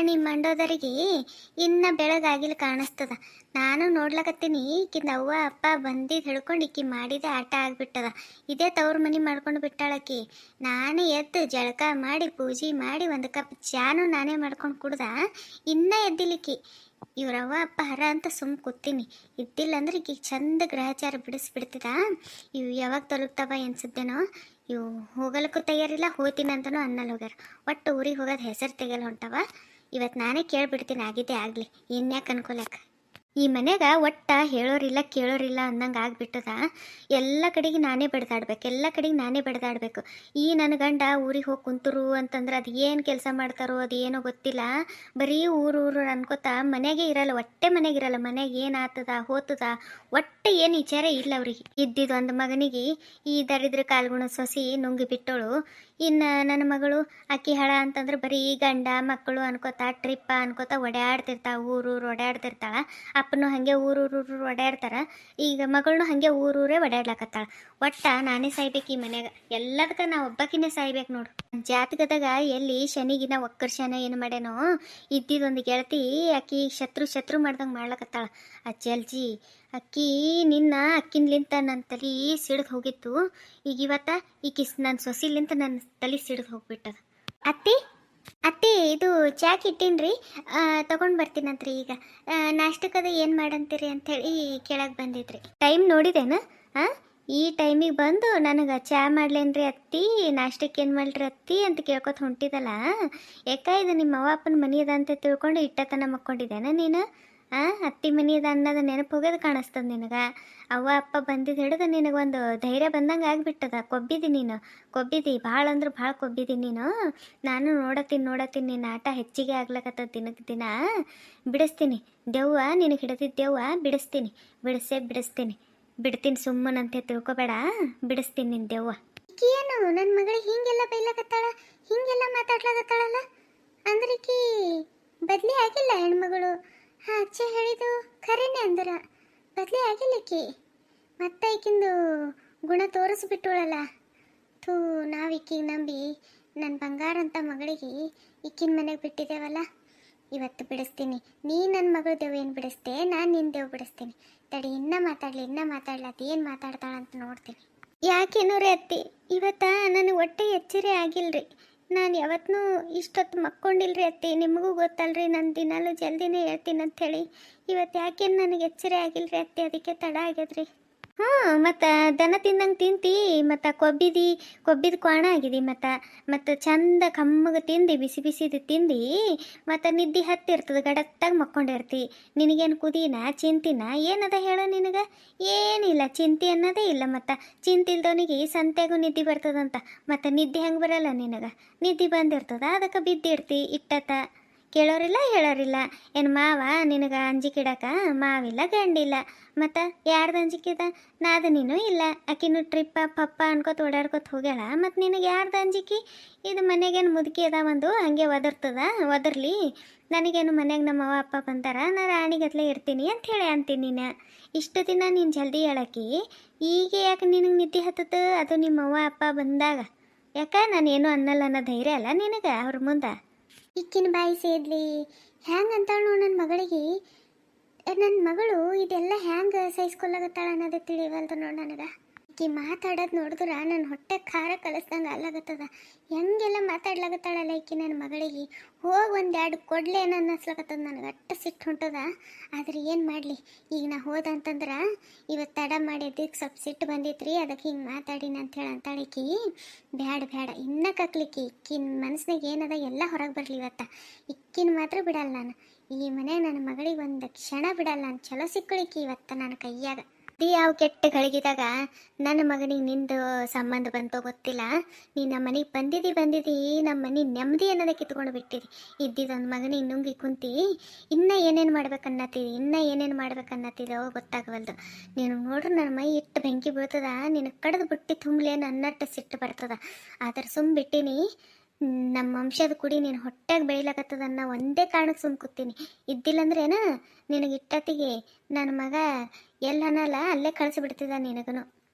ನಿಮ್ಮ ಮಂಡೋದರಿಗೆ ಇನ್ನ ಬೆಳಗಾಗಿಲ್ ಕಾಣಿಸ್ತದ. ನಾನು ನೋಡ್ಲಕತ್ತೀನಿ ಈಕಿಂದ ಅವ್ವ ಅಪ್ಪ ಬಂದಿದ್ದು ಹಿಡ್ಕೊಂಡು ಈಕಿ ಮಾಡಿದ ಆಟ ಆಗ್ಬಿಟ್ಟದ. ಇದೇ ತವ್ರ ಮನೆ ಮಾಡ್ಕೊಂಡು ಬಿಟ್ಟಾಳಕಿ. ನಾನೇ ಎದ್ದು ಜಳಕ ಮಾಡಿ ಪೂಜೆ ಮಾಡಿ ಒಂದು ಕಪ್ ಚಾನು ನಾನೇ ಮಾಡ್ಕೊಂಡು ಕುಡ್ದ. ಇನ್ನ ಎದ್ದಿಲಿಕ್ಕಿ. ಇವ್ರವ್ವ ಅಪ್ಪ ಹರ ಅಂತ ಸುಮ್ ಕೂತೀನಿ. ಇದ್ದಿಲ್ಲ ಅಂದ್ರೆ ಈಗ ಚಂದ ಗ್ರಹಚಾರ ಬಿಡಿಸ್ಬಿಡ್ತಿದ. ಇವು ಯಾವಾಗ ತೊಲಗ್ತಾವ ಎನ್ಸುತ್ತೇನೋ. ಇವು ಹೋಗಲಕ್ಕೂ ತಯಾರಿಲ್ಲ, ಹೋಗ್ತೀನಿ ಅಂತನೂ ಅನ್ನಲ್ಲಿ ಹೋಗ್ಯಾರ. ಒಟ್ಟು ಊರಿಗೆ ಹೋಗೋದು ಹೆಸರು ತೆಗೆಯಲ್ಲ ಹೊಂಟವ. ಇವತ್ತು ನಾನೇ ಕೇಳ್ಬಿಡ್ತೀನಿ, ಆಗಿದ್ದೇ ಆಗಲಿ, ಇನ್ಯಾಕೆ ಅನ್ಕೊಲಕ್ಕ. ಈ ಮನೆಗೆ ಒಟ್ಟ ಹೇಳೋರಿಲ್ಲ ಕೇಳೋರಿಲ್ಲ ಅನ್ನಂಗೆ ಆಗ್ಬಿಟ್ಟದ. ಎಲ್ಲ ಕಡೆಗೆ ನಾನೇ ಬಡ್ದಾಡ್ಬೇಕು, ಎಲ್ಲ ಕಡೆಗೆ ನಾನೇ ಬಡ್ದಾಡ್ಬೇಕು. ಈ ನನ್ನ ಗಂಡ ಊರಿಗೆ ಹೋಗಿ ಕುಂತರು ಅಂತಂದ್ರೆ ಅದು ಏನು ಕೆಲಸ ಮಾಡ್ತಾರೋ ಅದು ಏನೋ ಗೊತ್ತಿಲ್ಲ. ಬರೀ ಊರು ಅನ್ಕೋತಾ ಮನೆಗೆ ಇರಲ್ಲ, ಒಟ್ಟೆ ಮನೆಗೆ ಇರಲ್ಲ. ಮನೆಗೆ ಏನು ಆತದ ಹೋತದ ಒಟ್ಟೆ ಏನು ವಿಚಾರ ಇಲ್ಲ ಅವ್ರಿಗೆ. ಇದ್ದಿದ್ದು ಒಂದು ಮಗನಿಗೆ ಈ ದರಿದ್ರ ಕಾಲ್ಗುಣ ಸೊಸಿ ನುಂಗಿ ಬಿಟ್ಟೋಳು. ಇನ್ನು ನನ್ನ ಮಗಳು ಅಕ್ಕಿ ಹಳ ಅಂತಂದ್ರೆ ಬರೀ ಗಂಡ ಮಕ್ಕಳು ಅನ್ಕೋತಾ ಟ್ರಿಪ್ಪ ಅನ್ಕೋತಾ ಓಡಾಡ್ತಿರ್ತಾಳ, ಊರು ಓಡಾಡ್ತಿರ್ತಾಳ. ಅಪ್ಪನು ಹಾಗೆ ಊರು ಓಡಾಡ್ತಾರ. ಈಗ ಮಗಳನ್ನೂ ಹಾಗೆ ಊರೂರೇ ಓಡಾಡ್ಲಕತ್ತಾಳ. ಒಟ್ಟ ನಾನೇ ಸಾಯ್ಬೇಕು ಈ ಮನ್ಯಾಗ. ಎಲ್ಲದಕ್ಕ ನಾ ಒಬ್ಬಕಿನೇ ಸಾಯ್ಬೇಕು ನೋಡು. ಜಾತಕದಾಗ ಎಲ್ಲಿ ಶನಿಗಿನ ಒಕ್ಕರ್ಷನ ಏನು ಮಾಡ್ಯಾನೋ. ಇದ್ದಿದ್ದೊಂದು ಗೆಳತಿ ಅಕ್ಕಿ ಶತ್ರು ಮಾಡ್ದಂಗೆ ಮಾಡ್ಲಕತ್ತಾಳ. ಅಜ್ಜಿ ಅಕ್ಕಿ ನಿನ್ನ ಅಕ್ಕಿನ್ಲಿಂತ ನನ್ನ ತಲೆ ಸಿಡ್ದು ಹೋಗಿತ್ತು. ಈಗ ಇವತ್ತ ಈಕಿ ನನ್ನ ಸೊಸಿಲಿಂತ ನನ್ನ ತಲೆ ಸಿಡ್ದು ಹೋಗ್ಬಿಟ್ಟದ. ಅತ್ತಿ ಅತ್ತಿ ಇದು ಚಾಕ್ ಇಟ್ಟೀನ್ರಿ, ತಗೊಂಡು ಬರ್ತೀನಂತ್ರಿ. ಈಗ ನಾಷ್ಟಕ್ಕದ ಏನು ಮಾಡಂತೀರಿ ಅಂಥೇಳಿ ಕೇಳಕ್ಕೆ ಬಂದಿದ್ರಿ. ಟೈಮ್ ನೋಡಿದೇನ? ಈ ಟೈಮಿಗೆ ಬಂದು ನನಗೆ ಚಾ ಮಾಡ್ಲೇನ್ರಿ ಅತ್ತಿ, ನಾಷ್ಟಕ್ಕೆ ಏನು ಮಾಡ್ರಿ ಅತ್ತಿ ಅಂತ ಕೇಳ್ಕೊತ ಹೊಂಟಿದಲ್ಲ. ಯಾಕ ಇದು ನಿಮ್ಮ ಅವ್ವ ಅಪ್ಪನ ಮನೆ ಅದ ಅಂತ ತಿಳ್ಕೊಂಡು ಇಟ್ಟತನ ಮಕ್ಕೊಂಡಿದ್ದೇನ ನೀನು? ಅತ್ತಿ ಮನೆ ಅದ ಅನ್ನೋದು ನೆನಪು ಹೋಗೋದು ಕಾಣಿಸ್ತದ ನಿನಗೆ. ಅವ್ವ ಅಪ್ಪ ಬಂದಿದ್ದು ಹಿಡಿದು ನಿನಗೊಂದು ಧೈರ್ಯ ಬಂದಂಗೆ ಆಗಿಬಿಟ್ಟದ. ಕೊಬ್ಬಿದಿ ನೀನು, ಕೊಬ್ಬಿದಿ ಭಾಳ ಅಂದ್ರೆ ಭಾಳ ಕೊಬ್ಬಿದಿ ನೀನು. ನಾನು ನೋಡತ್ತೀನಿ ನಿನ್ನ ಆಟ ಹೆಚ್ಚಿಗೆ ಆಗ್ಲಕತ್ತದ ದಿನಕ್ಕೆ ದಿನ. ಬಿಡಿಸ್ತೀನಿ ದೆವ್ವ, ನಿನಗೆ ಹಿಡಿದಿದ್ದ ದೆವ್ವ ಬಿಡಿಸ್ತೀನಿ. ಬಿಡ್ತೀನಿ ಸುಮ್ಮನಂತೆ ತಿಳ್ಕೊಬೇಡ, ಬಿಡಿಸ್ತೀನಿ ನಿನ್ನ ದೆವ್ವ. ಏನು ನನ್ನ ಮಗಳಿಗೆ ಹಿಂಗೆಲ್ಲ ಬೈಲಕತ್ತಾಳ, ಹಿಂಗೆಲ್ಲ ಮಾತಾಡ್ಲಕತ್ತಾಳಲ್ಲ ಅಂದ್ರೆ ಈಕಿ ಬದಲಿ ಆಗಿಲ್ಲ ಹೆಣ್ಮಗಳು. ಅಚ್ಚೆ ಹೇಳಿದು ಖರೇನೆ ಅಂದರ ಬದಲಿ ಆಗಿಲ್ಲ ಈಕಿ. ಮತ್ತೆ ಈಕಿಂದು ಗುಣ ತೋರಿಸ್ಬಿಟ್ಟೋಳಲ್ಲ. ಥೂ, ನಾವು ಈಕಿಗೆ ನಂಬಿ ನನ್ನ ಬಂಗಾರ ಅಂತ ಮಗಳಿಗೆ ಈಕಿನ ಮನೆಗೆ ಬಿಟ್ಟಿದ್ದೇವಲ್ಲ. ಇವತ್ತು ಬಿಡಿಸ್ತೀನಿ. ನೀ ನನ್ನ ಮಗಳು ದೇವ್ ಏನು ಬಿಡಿಸ್ತೆ, ನಾನು ನಿನ್ನ ದೇವ್ ಬಿಡಿಸ್ತೀನಿ. ತಡಿ, ಇನ್ನೂ ಮಾತಾಡ್ಲಿ ಅದೇನು ಮಾತಾಡ್ತಾಳಂತ ನೋಡ್ತೀನಿ. ಯಾಕೇನೋರಿ ಅತ್ತಿ, ಇವತ್ತ ನನಗೆ ಹೊಟ್ಟೆ ಎಚ್ಚರಿ ಆಗಿಲ್ರಿ. ನಾನು ಯಾವತ್ತೂ ಇಷ್ಟೊತ್ತು ಮಕ್ಕೊಂಡಿಲ್ರಿ ಅತ್ತಿ. ನಿಮಗೂ ಗೊತ್ತಲ್ರಿ ನಾನು ದಿನಾಲು ಜಲ್ದಿನೇ ಹೇಳ್ತೀನಿ ಅಂಥೇಳಿ. ಇವತ್ತು ಯಾಕೇನು ನನಗೆ ಎಚ್ಚರಿ ಆಗಿಲ್ರಿ ಅತ್ತಿ, ಅದಕ್ಕೆ ತಡ ಆಗ್ಯದ್ರಿ. ಮತ್ತು ದನ ತಿಂದಂಗೆ ತಿಂತಿ, ಮತ್ತು ಕೊಬ್ಬಿದ ಕ್ವಾಣ ಆಗಿದಿ. ಮತ್ತು ಚಂದ ಕಮ್ಮಗೆ ತಿಂದು ಬಿಸಿದು ತಿಂದು ಮತ್ತು ನಿದ್ದೆ ಹತ್ತಿರ್ತದೆ, ಗಡತ್ತಾಗಿ ಮಕ್ಕೊಂಡಿರ್ತಿ. ನಿನಗೇನು ಕುದೀನ ಚಿಂತಿನ ಏನದ ಹೇಳೋ ನಿನಗೆ? ಏನಿಲ್ಲ, ಚಿಂತೆ ಅನ್ನೋದೇ ಇಲ್ಲ. ಮತ್ತು ಚಿಂತಿಲ್ದವನಿಗೆ ಸಂತೆಗೂ ನಿದ್ದೆ ಬರ್ತದಂತ. ಮತ್ತು ನಿದ್ದೆ ಹೆಂಗೆ ಬರಲ್ಲ ನಿನಗೆ? ನಿದ್ದೆ ಬಂದಿರ್ತದ, ಅದಕ್ಕೆ ಬಿದ್ದಿರ್ತಿ ಇಟ್ಟತ್ತ. ಕೇಳೋರಿಲ್ಲ ಹೇಳೋರಿಲ್ಲ. ಏನು ಮಾವ ನಿನಗೆ ಅಂಜಿಕಿಡಕ? ಮಾವಿಲ್ಲ ಗಂಡಿಲ್ಲ. ಮತ್ತು ಯಾರ್ದು ಅಂಜಿಕಿದ? ನಾದ ನೀನು ಇಲ್ಲ. ಆಕಿನೂ ಟ್ರಿಪ್ಪ ಪಪ್ಪ ಅನ್ಕೋತ ಓಡಾಡ್ಕೊತ ಹೋಗ್ಯಾಳ. ಮತ್ತು ನಿನಗೆ ಯಾರ್ದು ಅಂಜಿಕೆ? ಇದು ಮನೆಗೇನು ಮುದುಕಿ ಅದ ಒಂದು ಹಂಗೆ ಒದರ್ಲಿ. ನನಗೇನು ಮನೆಗೆ ನಮ್ಮ ಅವ್ವ ಅಪ್ಪ ಬಂದಾರ, ನಾ ರಾಣಿಗತ್ಲೆ ಇರ್ತೀನಿ ಅಂಥೇಳಿ ಅಂತೀನಿ. ನೀನು ಇಷ್ಟು ದಿನ ನೀನು ಜಲ್ದಿ ಹೇಳಕ್ಕಿ, ಈಗ ಯಾಕೆ ನಿನಗೆ ನಿದ್ದೆ ಹತ್ತದ? ಅದು ನಿಮ್ಮ ಅವ್ವ ಅಪ್ಪ ಬಂದಾಗ. ಯಾಕೆ ನಾನೇನು ಅನ್ನಲ್ಲ ಅನ್ನೋ ಧೈರ್ಯ ಅಲ್ಲ ನಿನಗೆ ಅವ್ರ ಮುಂದೆ? ಇಕ್ಕಿನ ಬಾಯಿ ಸೇದ್ಲಿ ಹ್ಯಾಂಗೆ ಅಂತಾಳು ನನ್ನ ಮಗಳಿಗೆ. ನನ್ನ ಮಗಳು ಇದೆಲ್ಲ ಹ್ಯಾಂಗೆ ಸಹಿಸ್ಕೊಲಾಗತ್ತಾಳ ಅನ್ನೋದು ತಿಳಿವಲ್ದು ನೋಡಿ ನನಗೆ. ಈಕಿ ಮಾತಾಡೋದು ನೋಡಿದ್ರೆ ನನ್ನ ಹೊಟ್ಟೆ ಖಾರ ಕಲಿಸ್ದಂಗೆ ಅಲ್ಲಾಗತ್ತದ. ಹೆಂಗೆಲ್ಲ ಮಾತಾಡ್ಲಾಗತ್ತಾಳಲ್ಲ ಈಕಿ ನನ್ನ ಮಗಳಿಗೆ. ಹೋಗಿ ಒಂದೆರಡು ಕೊಡ್ಲೇನ ಅನ್ನಿಸ್ಲಾಗತ್ತದ ನನಗೆ. ಅಷ್ಟು ಸಿಟ್ಟು ಹೊಂಟದ. ಆದ್ರೆ ಏನು ಮಾಡಲಿ, ಈಗ ನಾ ಹೋದಂತಂದ್ರೆ ಇವತ್ತು ತಡ ಮಾಡಿದ್ದಕ್ಕೆ ಸ್ವಲ್ಪ ಸಿಟ್ಟು ಬಂದಿತ್ರಿ, ಅದಕ್ಕೆ ಹಿಂಗೆ ಮಾತಾಡಿನ ಅಂಥೇಳಿ ಅಂತಾಳಿಕಿ. ಬೇಡ ಇನ್ನೂ ಕಕ್ಲಿಕ್ಕಿ. ಇಕ್ಕಿನ ಮನಸ್ಸಿನಾಗ ಏನದ ಎಲ್ಲ ಹೊರಗೆ ಬರಲಿ ಇವತ್ತು. ಇಕ್ಕಿನ ಮಾತ್ರ ಬಿಡಲ್ಲ ನಾನು. ಈ ಮನೆ ನನ್ನ ಮಗಳಿಗೆ ಒಂದು ಕ್ಷಣ ಬಿಡಲ್ಲ ನಾನು. ಚಲೋ ಸಿಕ್ಕಳಿಕ್ಕಿ ಇವತ್ತು ನನ್ನ ಕೈಯಾಗ. ಯಾವ ಕೆಟ್ಟ ಗಳಿಗಿದಾಗ ನನ್ನ ಮಗನಿಗೆ ನಿಂದು ಸಂಬಂಧ ಬಂತೋ ಗೊತ್ತಿಲ್ಲ. ನೀನು ನಮ್ಮ ಮನೆಗೆ ಬಂದಿದ್ದಿ ನಮ್ಮ ಮನೆ ನೆಮ್ಮದಿ ಅನ್ನೋದೇ ಕಿತ್ಕೊಂಡು ಬಿಟ್ಟಿರಿ. ಇದ್ದಿದ್ದೊಂದು ಮಗನಿಗೆ ನುಂಗಿ ಕುಂತಿ ಇನ್ನೂ ಏನೇನು ಮಾಡ್ಬೇಕನ್ನತ್ತಿದೋ ಗೊತ್ತಾಗವಲ್ದು. ನೀನು ನೋಡ್ರಿ ನನ್ನ ಮೈ ಇಟ್ಟು ಬೆಂಕಿ ಬೀಳ್ತದ. ನಿನಗೆ ಕಡ್ದು ಬಿಟ್ಟು ತುಂಬಲೇನು ಅನ್ನಟ್ಟು ಸಿಟ್ಟು ಬರ್ತದ. ಆದ್ರೆ ಸುಮ್ಮ ಬಿಟ್ಟಿನಿ. ನಮ್ಮ ವಂಶದ ಕುಡಿ ನೀನು ಹೊಟ್ಟೆಗೆ ಬೆಳಿಲಕತ್ತದನ್ನ ಒಂದೇ ಕಾರಣಕ್ಕೆ ಸುಮ್ಮ ಕೂತೀನಿ. ಇದ್ದಿಲ್ಲಂದ್ರೇನ ನಿನಗೆ ಇಟ್ಟತ್ತಿಗೆ ನನ್ನ ಮಗ ಎಲ್ಲನಲ್ಲ ಅಲ್ಲೇ ಕಳಿಸಿಬಿಡ್ತಿದ್ದ ನಿನಗನು.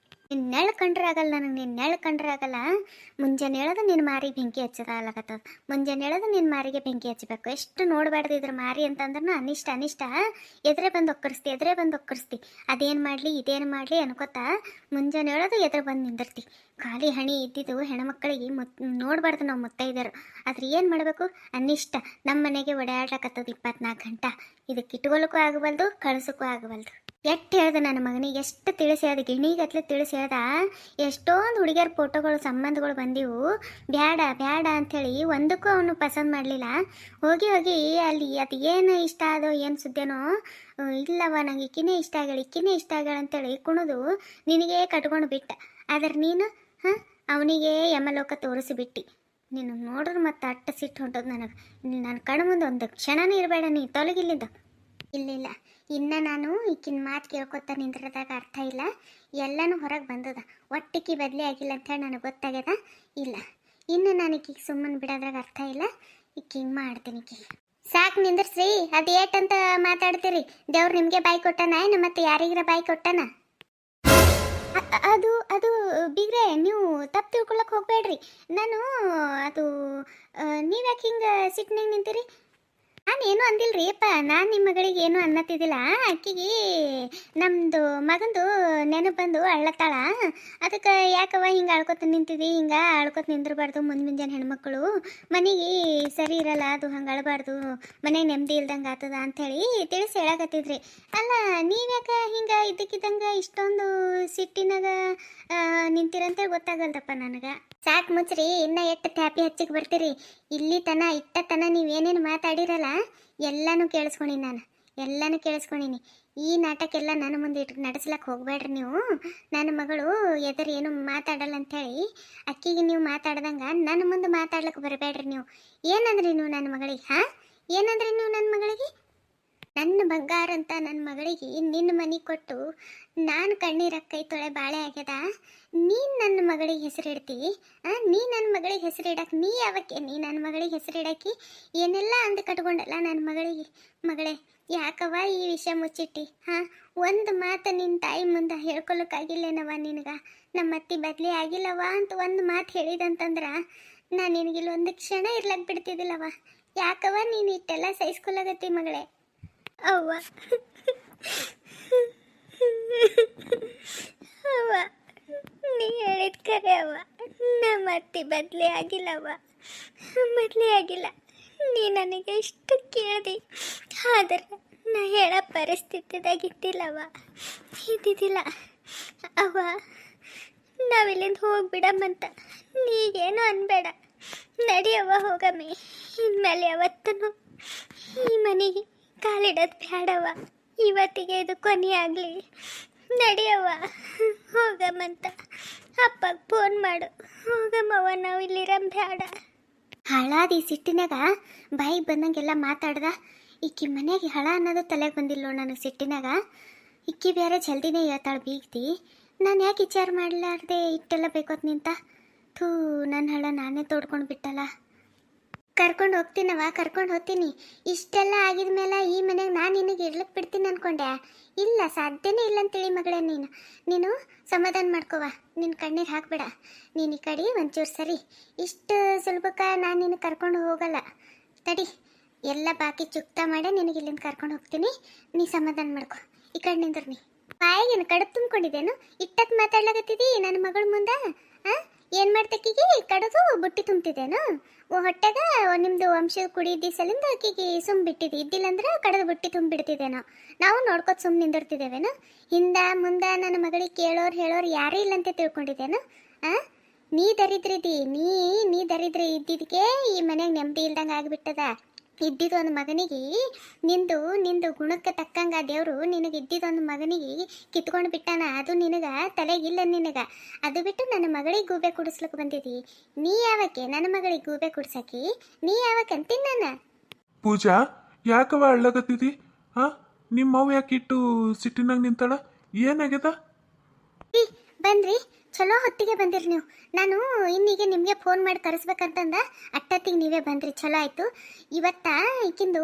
ನಿನ್ನ ನೆಳ ಕಂಡ್ರೆ ಆಗಲ್ಲ ನನಗೆ, ನಿನ್ನ ನೆಳ ಕಂಡ್ರೆ ಆಗಲ್ಲ. ಮುಂಜಾನೆ ಹೇಳೋದು ನಿನ್ನ ಮಾರಿಗೆ ಬೆಂಕಿ ಹಚ್ಚದ ಅಲ್ಲಕತ್ತದ. ಮುಂಜಾನೆ ಹೇಳೋದು ನಿನ್ನ ಮಾರಿಗೆ ಬೆಂಕಿ ಹಚ್ಚಬೇಕು. ಎಷ್ಟು ನೋಡಬಾರ್ದು ಇದ್ರ ಮಾರಿ ಅಂತಂದ್ರೂ ಅನಿಷ್ಟ ಎದುರೇ ಬಂದು ಒಕ್ಕರಿಸ್ತಿ. ಅದೇನು ಮಾಡಲಿ ಇದೇನು ಮಾಡಲಿ ಅನ್ಕೋತಾ ಮುಂಜಾನೆ ಹೇಳೋದು ಎದುರು ಬಂದು ನಿಂದಿರ್ತಿ. ಖಾಲಿ ಹಣಿ ಇದ್ದಿದ್ದು ಹೆಣ್ಮಕ್ಳಿಗೆ ನೋಡಬಾರ್ದು ನಾವು ಮುತ್ತೈದರು. ಆದ್ರೆ ಏನು ಮಾಡಬೇಕು, ಅನಿಷ್ಟ ನಮ್ಮ ಮನೆಗೆ ಓಡಾಡ್ಲಕತ್ತದ 24 ಗಂಟೆ. ಇದಕ್ಕೆ ಇಟ್ಕೊಳ್ಳೋಕ್ಕೂ ಆಗಬಲ್ದು, ಕಳ್ಸೋಕ್ಕೂ ಆಗಬಲ್ದು. ಎಷ್ಟು ಹೇಳ್ದೆ ನನ್ನ ಮಗನಿಗೆ, ಎಷ್ಟು ತಿಳಿಸಿ ಹೇಳ್ದೆ, ಗಿಣಿಗತ್ಲೆ ತಿಳಿಸಿ ಹೇಳ್ದ. ಎಷ್ಟೊಂದು ಹುಡುಗಿಯರ ಫೋಟೋಗಳು ಸಂಬಂಧಗಳು ಬಂದಿವು, ಬ್ಯಾಡ ಬ್ಯಾಡ ಅಂಥೇಳಿ ಒಂದಕ್ಕೂ ಅವನು ಪಸಂದ್ ಮಾಡಲಿಲ್ಲ. ಹೋಗಿ ಅಲ್ಲಿ ಅದು ಏನು ಇಷ್ಟ ಅದೋ ಏನು ಸುದ್ದೇನೋ, ಇಲ್ಲವ ನಂಗೆ ಇಕ್ಕಿನೇ ಇಷ್ಟ ಆಗ್ಯಾಳ ಅಂತೇಳಿ ಕುಣಿದು ನಿನಗೆ ಕಟ್ಕೊಂಡು ಬಿಟ್ಟ. ಆದ್ರೆ ನೀನು ಅವನಿಗೆ ಯಮಲೋಕ ತೋರಿಸಿಬಿಟ್ಟು. ನೀನು ನೋಡಿದ್ರೆ ಮತ್ತೆ ಅಟ್ಟ ಸಿಟ್ಟು ಹೊಂಟದು ನನಗೆ. ನನ್ನ ಕಣ್ಣು ಮುಂದೆ ಒಂದು ಕ್ಷಣನೂ ಇರಬೇಡ, ನೀ ತೊಲಗಿಲ್ಲಿಂದ. ಇಲ್ಲ ಇನ್ನು ನಾನು ಈಕಿನ ಮಾತು ಕೇಳ್ಕೊತ ನಿಂದ್ರದಾಗ ಅರ್ಥ ಇಲ್ಲ. ಎಲ್ಲನೂ ಹೊರಗೆ ಬಂದದ, ಒಟ್ಟಿಗೆ ಬದಲಿ ಆಗಿಲ್ಲ ಅಂತೇಳಿ ನನಗೆ ಗೊತ್ತಾಗ್ಯದ. ಇಲ್ಲ ಇನ್ನು ನಾನು ಈಕಿಗೆ ಸುಮ್ಮನೆ ಬಿಡೋದ್ರಾಗ ಅರ್ಥ ಇಲ್ಲ. ಈಕಿಗೆ ಮಾಡ್ತೀನಿ. ಸಾಕು ನಿಂದ್ರಸ್ರಿ, ಅದು ಏಟಂತ ಮಾತಾಡ್ತೀರಿ? ದೇವ್ರು ನಿಮಗೆ ಬಾಯಿ ಕೊಟ್ಟಾನ ಏನು ಮತ್ತೆ ಯಾರಿಗಾರ ಬಾಯಿ ಕೊಟ್ಟಾನ? ಅದು ಬಿಗ್ರೆ, ನೀವು ತಪ್ಪು ತಿಳ್ಕೊಳಕ್ಕೆ ಹೋಗ್ಬೇಡ್ರಿ. ನಾನು ಅದು ನೀವ್ಯಾಕೆ ಹಿಂಗೆ ಸಿಟ್ಟಿನಾಗ ನಿಂತೀರಿ? ನಾನೇನು ಅಂದಿಲ್ರಿ ಅಪ್ಪ. ನಾನು ನಿಮ್ಮ ಮಗಳಿಗೆ ಏನು ಅನ್ನತ್ತಿದ್ದಿಲ್ಲ. ಆಕಿಗೆ ನಮ್ಮದು ಮಗಂದು ನೆನಪು ಬಂದು ಅಳ್ಳತ್ತಾಳ. ಅದಕ್ಕೆ ಯಾಕವ ಹಿಂಗೆ ಅಳ್ಕೊತ ನಿಂತಿದ್ದಿ? ಹಿಂಗೆ ಅಳ್ಕೊತ ನಿಂದಿರಬಾರ್ದು. ಮುಂಜಾನೆ ಹೆಣ್ಮಕ್ಳು ಮನೆಗೆ ಸರಿ ಇರಲ್ಲ, ಅದು ಹಂಗೆ ಅಳಬಾರ್ದು, ಮನೆಗೆ ನೆಮ್ಮದಿ ಇಲ್ದಂಗೆ ಆತದ ಅಂಥೇಳಿ ತಿಳಿಸಿ ಹೇಳಕತ್ತಿದ್ರಿ. ಅಲ್ಲ ನೀವ್ಯಾಕೆ ಹಿಂಗೆ ಇದ್ದಕ್ಕಿದ್ದಂಗೆ ಇಷ್ಟೊಂದು ಸಿಟ್ಟಿನಾಗ ನಿಂತಿರಂತೇಳಿ ಗೊತ್ತಾಗಲ್ದಪ್ಪ ನನಗೆ. ಸಾಕು ಮುಚ್ಚ್ರಿ, ಇನ್ನು ಎಷ್ಟು ಟ್ಯಾಪಿ ಹಚ್ಚಿಗೆ ಬರ್ತೀರಿ? ಇಟ್ಟ ತನ ನೀವೇನೇನು ಮಾತಾಡಿರಲ್ಲ ಎಲ್ಲನೂ ಕೇಳಿಸ್ಕೊಂಡಿನಿ ನಾನು, ಎಲ್ಲನೂ ಕೇಳಿಸ್ಕೊಂಡಿನಿ. ಈ ನಾಟಕ ಎಲ್ಲ ನನ್ನ ಮುಂದೆ ಇಟ್ಟು ನಡೆಸ್ಲಕ್ಕೆ ಹೋಗ್ಬೇಡ್ರಿ ನೀವು. ನನ್ನ ಮಗಳು ಎದುರು ಏನು ಮಾತಾಡಲ್ಲ ಅಂಥೇಳಿ ಅಕ್ಕಿಗೆ ನೀವು ಮಾತಾಡ್ದಂಗೆ ನನ್ನ ಮುಂದೆ ಮಾತಾಡ್ಲಿಕ್ಕೆ ಬರಬೇಡ್ರಿ ನೀವು. ಏನಂದ್ರಿ ನೀವು ನನ್ನ ಮಗಳಿಗೆ? ಏನಂದ್ರಿ ನೀವು ನನ್ನ ಮಗಳಿಗೆ? ನನ್ನ ಬಂಗಾರ ಅಂತ ನನ್ನ ಮಗಳಿಗೆ ನಿನ್ನ ಮನೆ ಕೊಟ್ಟು ನಾನು ಕಣ್ಣೀರ ಕೈ ತೊಳೆ ಬಾಳೆ ಆಗ್ಯದ. ನೀನು ನನ್ನ ಮಗಳಿಗೆ ಹೆಸರಿಡ್ತಿ? ನೀ ನನ್ನ ಮಗಳಿಗೆ ಹೆಸರಿಡಕ್ಕೆ ನೀ ಯಾವಕ್ಕೆ? ನೀ ನನ್ನ ಮಗಳಿಗೆ ಹೆಸರಿಡಕ್ಕೆ ಏನೆಲ್ಲ ಅಂದು ಕಟ್ಕೊಂಡಲ್ಲ ನನ್ನ ಮಗಳಿಗೆ. ಮಗಳೇ ಯಾಕವ ಈ ವಿಷಯ ಮುಚ್ಚಿಟ್ಟಿ? ಒಂದು ಮಾತು ನಿನ್ನ ತಾಯಿ ಮುಂದೆ ಹೇಳ್ಕೊಳಕ್ಕಾಗಿಲ್ಲೇನವ ನಿನಗೆ? ನಮ್ಮ ಅತ್ತಿ ಬದಲಿ ಆಗಿಲ್ಲವ ಅಂತ ಒಂದು ಮಾತು ಹೇಳಿದಂತಂದ್ರೆ ನಾನು ನಿನಗಿಲ್ಲ ಒಂದು ಕ್ಷಣ ಇರ್ಲಕ್ಕೆ ಬಿಡ್ತಿದ್ದಿಲ್ಲವ. ಯಾಕವ ನೀನು ಇಟ್ಟೆಲ್ಲ ಸಹಿಸ್ಕೊಲಾಗತ್ತಿ ಮಗಳೇ? ಅವ್ವ ಅವ್ವ ನೀ ಹೇಳಿದ ಕರೆ ಅವ್ವ. ನಮ್ಮ ಅತ್ತಿ ಬದಲಿ ಆಗಿಲ್ಲವ್ವ, ಬದಲಿ ಆಗಿಲ್ಲ. ನೀ ನನಗೆ ಇಷ್ಟು ಕೇಳ್ದಿ, ಆದ್ರೆ ನಾ ಹೇಳೋ ಪರಿಸ್ಥಿತಿದಾಗ ಇದ್ದಿಲ್ಲವ್ವ, ಇದ್ದಿದ್ದಿಲ್ಲ ಅವ್ವ. ನಾವಿಲ್ಲಿಂದ ಹೋಗ್ಬಿಡಮ್ಮಂತ ನೀಗೇನು ಅನ್ಬೇಡ. ನಡಿಯವ್ವ ಹೋಗಮ್ಮಿ. ಇನ್ಮೇಲೆ ಯಾವತ್ತೂ ಈ ಮನೆಗೆ ಕಾಲಿಡೋದು ಬೇಡವ್ವ. ಇವತ್ತಿಗೆ ಇದು ಕೊನೆ ಆಗಲಿ. ನಡಿಯವ್ವ ಹೋಗಮ್ಮಂತ ಅಪ್ಪಗೆ ಫೋನ್ ಮಾಡು. ಹೋಗಮ್ಮವ್ವ, ನಾವು ಇಲ್ಲಿರಂ ಬೇಡ. ಹಳಾದಿ ಸಿಟ್ಟಿನಾಗ ಬಾಯಿಗೆ ಬಂದಂಗೆಲ್ಲ ಮಾತಾಡ್ದ. ಈಕಿ ಮನೆಗೆ ಹಳ ಅನ್ನೋದು ತಲೆಗೆ ಬಂದಿಲ್ಲ ನನಗೆ ಸಿಟ್ಟಿನಾಗ. ಇಕ್ಕಿ ಬೇರೆ ಜಲ್ದಿನೇ ಹೇಳ್ತಾಳೆ ಬೀಗ್ತಿ. ನಾನು ಯಾಕೆ ವಿಚಾರ ಮಾಡಲಾರ್ದೆ ಇಟ್ಟೆಲ್ಲ ಬೇಕೋತ್ ನಿಂತ? ಥೂ, ನನ್ನ ಹಳ ನಾನೇ ತೋಡ್ಕೊಂಡು ಬಿಟ್ಟಲ್ಲ. ಕರ್ಕೊಂಡು ಹೋಗ್ತೀನಿ. ಇಷ್ಟೆಲ್ಲ ಆಗಿದ ಮೇಲೆ ಈ ಮನೆಗೆ ನಾನು ನಿನಗೆ ಇರ್ಲಿಕ್ಕೆ ಬಿಡ್ತೀನಿ ಅನ್ಕೊಂಡೆ? ಇಲ್ಲ, ಸಾಧ್ಯನೇ ಇಲ್ಲ ಅಂತೇಳಿ ಮಗಳೇ. ನೀನು ಸಮಾಧಾನ ಮಾಡ್ಕೋವ, ನಿನ್ನ ಕಣ್ಣೀರು ಹಾಕ್ಬೇಡ. ನೀನು ಈ ಕಡೆ ಒಂಚೂರು ಸರಿ. ಇಷ್ಟು ಸುಲಭಕ್ಕೆ ನಾನು ನಿನ್ನ ಕರ್ಕೊಂಡು ಹೋಗಲ್ಲ. ತಡಿ, ಎಲ್ಲ ಬಾಕಿ ಚುಕ್ತ ಮಾಡೇ ನಿನಗೆ ಇಲ್ಲಿಂದ ಕರ್ಕೊಂಡು ಹೋಗ್ತೀನಿ. ನೀ ಸಮಾಧಾನ ಮಾಡ್ಕೊ. ಈ ಕಡೆ ನಿಂದ್ರಿ. ಬಾಯಿಗೇನು ಕಡುಬು ತುಂಬ್ಕೊಂಡಿದ್ದೇನು? ಇಟ್ಟಕ್ಕೆ ಮಾತಾಡ್ಲಾಗತ್ತಿದ್ದಿ ನನ್ನ ಮಗಳ ಮುಂದೆ? ಏನು ಮಾಡ್ತಕ್ಕಿಗೆ ಕಡದು ಬುಟ್ಟಿ ತುಂಬ್ತಿದ್ದೇನು? ಹೊಟ್ಟೆಗ ನಿಮ್ಮದು ವಂಶದ ಕುಡಿ ದಿಸಲಿಂದ ಅಕ್ಕಿಗೆ ಸುಮ್ಮ ಬಿಟ್ಟಿದ್ದಿ. ಇದ್ದಿಲ್ಲಂದ್ರೆ ಕಡದು ಬುಟ್ಟಿ ತುಂಬಿಡ್ತಿದ್ದೇನೋ. ನಾವು ನೋಡ್ಕೊತ ಸುಮ್ಮನೆ ನಿಂದಿರ್ತಿದ್ದೇವೇನು? ಹಿಂದೆ ಮುಂದೆ ನನ್ನ ಮಗಳಿಗೆ ಹೇಳೋರು ಯಾರೂ ಇಲ್ಲಂತೆ ತಿಳ್ಕೊಂಡಿದ್ದೇನು? ನೀ ದರಿದ್ರಿದಿ, ನೀ ದರಿದ್ರಿ ಇದ್ದಿದ್ದಕ್ಕೆ ಈ ಮನೆಗೆ ನೆಮ್ಮದಿ ಇಲ್ದಂಗೆ ಆಗಿಬಿಟ್ಟದ. ಇದ್ದಿದ್ದೊಂದು ಮಗನಿಗೆ ನಿಂದು ಗುಣಕ್ಕೆ ತಕ್ಕಂಗ ದೇವರು ನಿನಗೆ ಇದ್ದಿದ್ದೊಂದು ಮಗನಿಗೆ ಕಿತ್ಕೊಂಡು ಬಿಟ್ಟಾನ. ಅದು ನಿನಗೆ ತಲೆಗಿಲ್ಲ ನಿನಗೆ. ಅದು ಬಿಟ್ಟು ನನ್ನ ಮಗಳಿಗೆ ಗೂಬೆ ಕುಡಿಸ್ಲಿಕ್ಕೆ ಬಂದಿದ್ದಿ. ನೀ ಯಾವಕ್ಕೆ ನನ್ನ ಮಗಳಿಗೆ ಗೂಬೆ ಕುಡ್ಸಕ್ಕಿ? ನೀ ಯಾವಕ್ಕೆ ಅಂತೀನಿ ನಾನು? ಪೂಜಾ, ಯಾಕವ ಅಳ್ಳಗತ್ತಿದಿ? ನಿಮ್ಮವ್ವ ಯಾಕಿಟ್ಟು ಸಿಟ್ಟಿನಾಗ ನಿಂತಾಳ? ಏನಾಗ್ಯದ? ಬನ್ರಿ, ಚಲೋ ಹೊತ್ತಿಗೆ ಬಂದಿರಿ ನೀವು. ನಾನು ಇನ್ನೀಗ ನಿಮಗೆ ಫೋನ್ ಮಾಡಿ ಕರೆಸ್ಬೇಕಂತಂದ ಅಟ್ಟತ್ತಿಗೆ ನೀವೇ ಬಂದ್ರಿ. ಚಲೋ ಆಯಿತು. ಇವತ್ತ ಈಕಿಂದು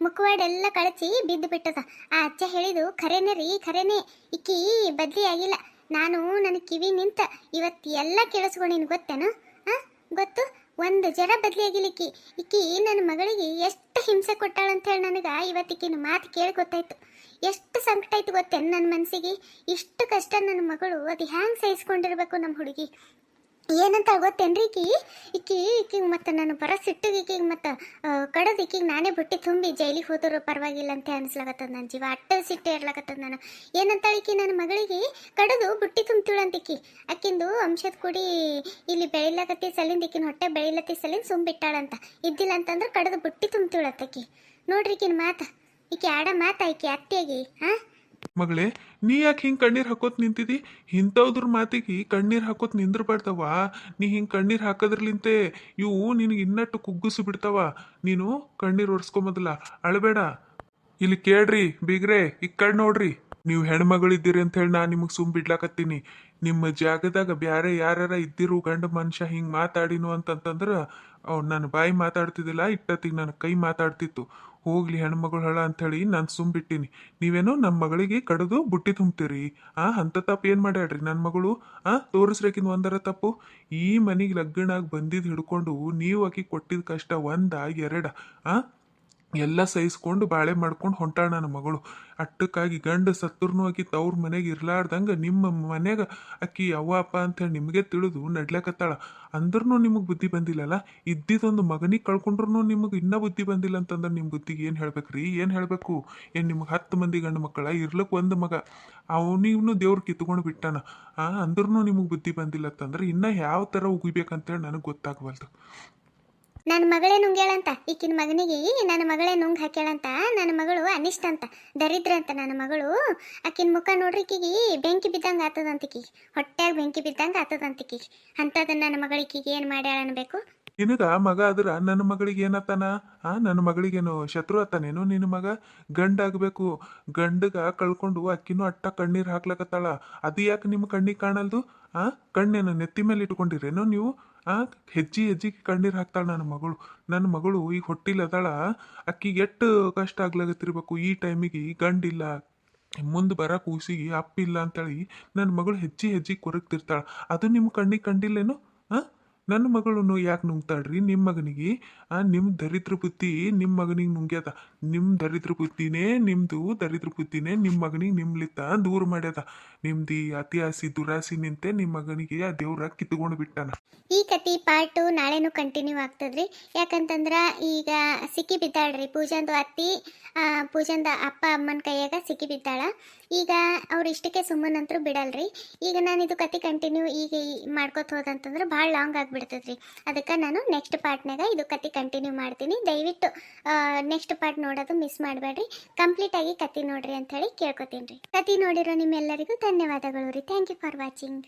ಮುಖವಾಡೆಲ್ಲ ಕಳಚಿ ಬಿದ್ದು ಬಿಟ್ಟದ. ಆ ಅಜ್ಜ ಹೇಳಿದು ಖರೇನೇ ರೀ, ಖರೇನೇ. ಈಕಿ ಬದಲಿ ಆಗಿಲ್ಲ. ನಾನು ನನ್ನ ಕಿವಿ ನಿಂತ ಇವತ್ತು ಎಲ್ಲ ಕೇಳಿಸ್ಕೊಂಡಿನಿ ಗೊತ್ತೇನು? ಹಾಂ, ಗೊತ್ತು. ಒಂದು ಜರ ಬದಲಿಯಾಗಿಲಿಕ್ಕಿ ಇಕ್ಕಿ ನನ್ನ ಮಗಳಿಗೆ ಎಷ್ಟು ಹಿಂಸೆ ಕೊಟ್ಟಾಳಂತ ಹೇಳಿ ನನಗೆ ಇವತ್ತಿಕ್ಕಿನ ಮಾತು ಕೇಳಿ ಗೊತ್ತಾಯ್ತು. ಎಷ್ಟು ಸಂಕಟ ಆಯ್ತು ಗೊತ್ತೇನು ನನ್ನ ಮನಸ್ಸಿಗೆ. ಇಷ್ಟು ಕಷ್ಟ ನನ್ನ ಮಗಳು ಅದು ಹ್ಯಾಂಗೆ ಸಹಿಸ್ಕೊಂಡಿರ್ಬೇಕು ನಮ್ಮ ಹುಡುಗಿ. ಏನಂತ ಗೊತ್ತೇನ್ರಿ ಈಕಿ ಮತ್ತು ನಾನು ಬರೋ ಸಿಟ್ಟಿಗೆ ಈಕಿಗೆ ಮತ್ತು ಕಡದು ಈಕಿಗೆ ನಾನೇ ಬುಟ್ಟಿ ತುಂಬಿ ಜೈಲಿಗೆ ಹೋದರೂ ಪರವಾಗಿಲ್ಲ ಅಂತ ಅನ್ಸ್ಲಾಗತ್ತದ. ನನ್ನ ಜೀವ ಅಟ್ಟ ಸಿಟ್ಟು ಇರ್ಲಾಗತ್ತದ. ನಾನು ಏನಂತ ಈಕಿ ನನ್ನ ಮಗಳಿಗೆ ಕಡದು ಬುಟ್ಟಿ ತುಂಬ್ತಿಳಂತ ಈಕಿ ಆಕಿಂದು ಅಂಶದ ಕುಡಿ ಇಲ್ಲಿ ಬೆಳಿಲಕತ್ತಿ ಸಲಿಂದ ಈಕಿನ ಹೊಟ್ಟೆ ಬೆಳಿಲತ್ತಿ ಸಲಿಂದ ಸುಂಬಿಟ್ಟಾಳಂತ. ಇದ್ದಿಲ್ಲ ಅಂತಂದ್ರೆ ಕಡದು ಬುಟ್ಟಿ ತುಂಬ್ತಿಳಂತ ಆಕಿ. ನೋಡ್ರಿ ಈಕಿನ ಮಾತು, ಈಕಿ ಆಡ ಮಾತಾ ಈಕಿ ಅತ್ತೆಗೆ. ಹಾಂ ಮಗಳೇ, ನೀ ಯಾಕೆ ಹಿಂಗೆ ಕಣ್ಣೀರು ಹಾಕೋತ್ ನಿಂತಿದಿ? ಇಂಥವ್ದ್ರ ಮಾತಿಗೆ ಕಣ್ಣೀರು ಹಾಕೋತ್ ನಿಂದ್ರಬಾರ್ದವ. ನೀ ಹಿಂಗೆ ಕಣ್ಣೀರು ಹಾಕೋದ್ರಲಿಂತೆ ಇವು ನಿನಗೆ ಇನ್ನಟ್ಟು ಕುಗ್ಗಿಸಿ ಬಿಡ್ತಾವ. ನೀನು ಕಣ್ಣೀರು ಒರೆಸ್ಕೊಂಬದಲ್ಲ, ಅಳಬೇಡ. ಇಲ್ಲಿ ಕೇಳ್ರಿ ಬೀಗ್ರೆ, ಈ ಕಡೆ ನೋಡ್ರಿ. ನೀವು ಹೆಣ್ಮಗಳಿದ್ದೀರಿ ಅಂತ ಹೇಳಿ ನಾನು ನಿಮಗೆ ಸುಮ್ ಬಿಡ್ಲಾಕತ್ತೀನಿ. ನಿಮ್ಮ ಜಾಗದಾಗ ಬ್ಯಾರೆ ಯಾರ ಇದ್ದಿರು ಗಂಡ ಮನುಷ್ಯ ಹಿಂಗೆ ಮಾತಾಡಿನು ಅಂತಂತಂದ್ರೆ ನನ್ನ ಬಾಯಿ ಮಾತಾಡ್ತಿದ್ದಿಲ್ಲ, ಇಟ್ಟತ್ತಿಗೆ ನನ್ನ ಕೈ ಮಾತಾಡ್ತಿತ್ತು. ಹೋಗ್ಲಿ ಹೆಣ್ಮಗಳು ಹಳ ಅಂಥೇಳಿ ನಾನು ಸುಮ್ ಬಿಟ್ಟಿನಿ. ನೀವೇನೋ ನಮ್ಮ ಮಗಳಿಗೆ ಕಡಿದು ಬುಟ್ಟಿ ತುಂಬ್ತೀರಿ. ಅಂಥ ತಪ್ಪು ಏನು ಮಾಡ್ಯಾಡ್ರಿ ನನ್ನ ಮಗಳು? ತೋರಿಸ್ರೇಕಿನ ಒಂದರ ತಪ್ಪು. ಈ ಮನೆಗೆ ಲಗ್ನಾಗಿ ಬಂದಿದ್ದು ಹಿಡ್ಕೊಂಡು ನೀವು ಆಕಿ ಕೊಟ್ಟಿದ್ದ ಕಷ್ಟ ಒಂದ ಎರಡ ಎಲ್ಲ ಸಹಿಸ್ಕೊಂಡು ಬಾಳೆ ಮಾಡ್ಕೊಂಡು ಹೊಂಟಾಳ ನನ್ನ ಮಗಳು. ಅಟ್ಟಕ್ಕಾಗಿ ಗಂಡ ಸತ್ತರ್ನು ಆಕಿ ತವ್ರ ಮನೆಗೆ ಇರ್ಲಾರ್ದಂಗೆ ನಿಮ್ಮ ಮನೆಗ ಆಕಿ ಅವ್ವ ಅಪ್ಪ ಅಂತೇಳಿ ನಿಮಗೆ ತಿಳಿದು ನಡ್ಲಕತ್ತಾಳ. ಅಂದ್ರೂ ನಿಮಗೆ ಬುದ್ಧಿ ಬಂದಿಲ್ಲಲ್ಲ. ಇದ್ದಿದ್ದೊಂದು ಮಗನಿಗೆ ಕಳ್ಕೊಂಡ್ರು ನಿಮಗೆ ಇನ್ನೂ ಬುದ್ಧಿ ಬಂದಿಲ್ಲ ಅಂತಂದ್ರೆ ನಿಮ್ಮ ಬುದ್ಧಿಗೆ ಏನು ಹೇಳ್ಬೇಕ್ರಿ? ಏನು ಹೇಳಬೇಕು? ಏನು ನಿಮಗೆ 10 ಮಂದಿ ಗಂಡು ಮಕ್ಕಳ ಇರ್ಲಕ್ಕೆ ಒಂದು ಮಗ, ಅವನಿಗೂ ದೇವ್ರು ಕಿತ್ಕೊಂಡು ಬಿಟ್ಟಾನ. ಅಂದ್ರೂ ನಿಮಗೆ ಬುದ್ಧಿ ಬಂದಿಲ್ಲ ಅಂತಂದ್ರೆ ಇನ್ನೂ ಯಾವ ಥರ ಉಗಿಬೇಕಂತೇಳಿ ನನಗೆ ಗೊತ್ತಾಗವಲ್ದು. ನನ್ನ ಮಗಳೇ ನುಂಗ್ಯಾಳಂತ ಈಕಿನ ಮಗನಿಗೆ. ನನ್ನ ಮಗಳೇ ನುಂಗ್ ಹಾಕ್ಯಾಳಂತ. ನನ್ನ ಮಗಳು ಅನಿಷ್ಟ ಅಂತ, ದರಿದ್ರ ಅಂತ ನನ್ನ ಮಗಳು. ಆಕಿನ ಮುಖ ನೋಡ್ರಿ ಈಕಿಗೆ ಬೆಂಕಿ ಬಿದ್ದಂಗೆ ಆತದಂತಿಕಿ, ಹೊಟ್ಟೆಯಾಗ ಬೆಂಕಿ ಬಿದ್ದಂಗೆ ಆತದಂತಿಕಿ. ಅಂಥದನ್ನ ನನ್ನ ಮಗಳಿಕಿಗೆ ಏನು ಮಾಡ್ಯಾಳ ಅನ್ಬೇಕು? ನಿನಗ ಮಗ ಆದ್ರ ನನ್ನ ಮಗಳಿಗೆ ಏನತ್ತಾನ? ನನ್ನ ಮಗಳಿಗೇನು ಶತ್ರು ಅತ್ತಾನೇನು ನಿನ್ನ ಮಗ? ಗಂಡಾಗಬೇಕು. ಗಂಡಗ ಕಳ್ಕೊಂಡು ಅಕ್ಕಿನೂ ಅಟ್ಟ ಕಣ್ಣೀರು ಹಾಕ್ಲಕತ್ತಾಳ. ಅದು ಯಾಕೆ ನಿಮ್ಮ ಕಣ್ಣಿಗೆ ಕಾಣಲ್ದು? ಕಣ್ಣೇನು ನೆತ್ತಿ ಮೇಲೆ ಇಟ್ಕೊಂಡಿರೇನೋ ನೀವು? ಹೆಜ್ಜಿಗೆ ಕಣ್ಣೀರು ಹಾಕ್ತಾಳ ನನ್ನ ಮಗಳು. ನನ್ನ ಮಗಳು ಈಗ ಹೊಟ್ಟಿಲ್ ಅದಾಳ. ಅಕ್ಕಿಗೆ ಎಷ್ಟು ಕಷ್ಟ ಆಗ್ಲಾಗತ್ತಿರ್ಬೇಕು. ಈ ಟೈಮಿಗೆ ಗಂಡಿಲ್ಲ, ಮುಂದೆ ಬರ ಕೂಸಿಗೆ ಅಪ್ಪಿಲ್ಲ ಅಂತೇಳಿ ನನ್ನ ಮಗಳು ಹೆಜ್ಜೆ ಕೊರಗ್ತಿರ್ತಾಳ. ಅದು ನಿಮ್ಮ ಕಣ್ಣಿಗೆ ಕಂಡಿಲ್ಲೇನು? ನನ್ನ ಮಗಳನ್ನು ಯಾಕೆ ನುಂಗ್ತಾಳ್ರಿ ನಿಮ್ಮ ಮಗನಿಗೆ? ನಿಮ್ಮ ದರಿದ್ರ ಬುದ್ಧಿ ನಿಮ್ಮ ಮಗನಿಗೆ ನುಂಗ್ಯದ. ನಿಮ್ಮ ದರಿದ್ರ ಬುದ್ಧಿನೇ ನಿಮ್ಮದು ದರಿದ್ರ ಬುದ್ಧಿನೇ ನಿಮ್ಮ ಮಗನಿಗೆ ನಿಮ್ಲಿತ್ತ ದೂರ ಮಾಡ್ಯದ. ನಿಮ್ದು ಅತಿ ಆಸಿ ದುರಾಸಿ ನಿಂತೆ ನಿಮ್ಮ ಮಗನಿಗೆ ಆ ದೇವ್ರ ಕಿತ್ಕೊಂಡು ಬಿಟ್ಟಾನ. ಈ ಕತಿ ಪಾರ್ಟ್ 2 ನಾಳೆನೂ ಕಂಟಿನ್ಯೂ ಆಗ್ತದ್ರಿ. ಯಾಕಂತಂದ್ರೆ ಈಗ ಸಿಕ್ಕಿ ಬಿದ್ದಾಳ್ರಿ ಪೂಜಾಂದು ಅತ್ತಿ. ಪೂಜಾಂದ ಅಪ್ಪ ಅಮ್ಮನ ಕೈಯಾಗ ಸಿಕ್ಕಿ ಬಿದ್ದಾಳ. ಈಗ ಅವ್ರು ಇಷ್ಟಕ್ಕೆ ಸುಮ್ಮನಂತರೂ ಬಿಡಲ್ರಿ. ಈಗ ನಾನು ಇದು ಕತಿ ಕಂಟಿನ್ಯೂ ಈಗ ಮಾಡ್ಕೊತ ಹೋದಂತಂದ್ರೆ ಭಾಳ ಲಾಂಗ್ ಆಗಿಬಿಡ್ತದ್ರಿ. ಅದಕ್ಕೆ ನಾನು ನೆಕ್ಸ್ಟ್ ಪಾರ್ಟ್ನಾಗ ಇದು ಕತಿ ಕಂಟಿನ್ಯೂ ಮಾಡ್ತೀನಿ. ದಯವಿಟ್ಟು ನೆಕ್ಸ್ಟ್ ಪಾರ್ಟ್ ನೋಡೋದು ಮಿಸ್ ಮಾಡಬೇಡ್ರಿ. ಕಂಪ್ಲೀಟಾಗಿ ಕತಿ ನೋಡ್ರಿ ಅಂತ ಹೇಳಿ ಕೇಳ್ಕೊತೀನಿ ರೀ. ಕತಿ ನೋಡಿರೋ ನಿಮ್ಮೆಲ್ಲರಿಗೂ ಧನ್ಯವಾದಗಳು ರೀ. Thank you for watching.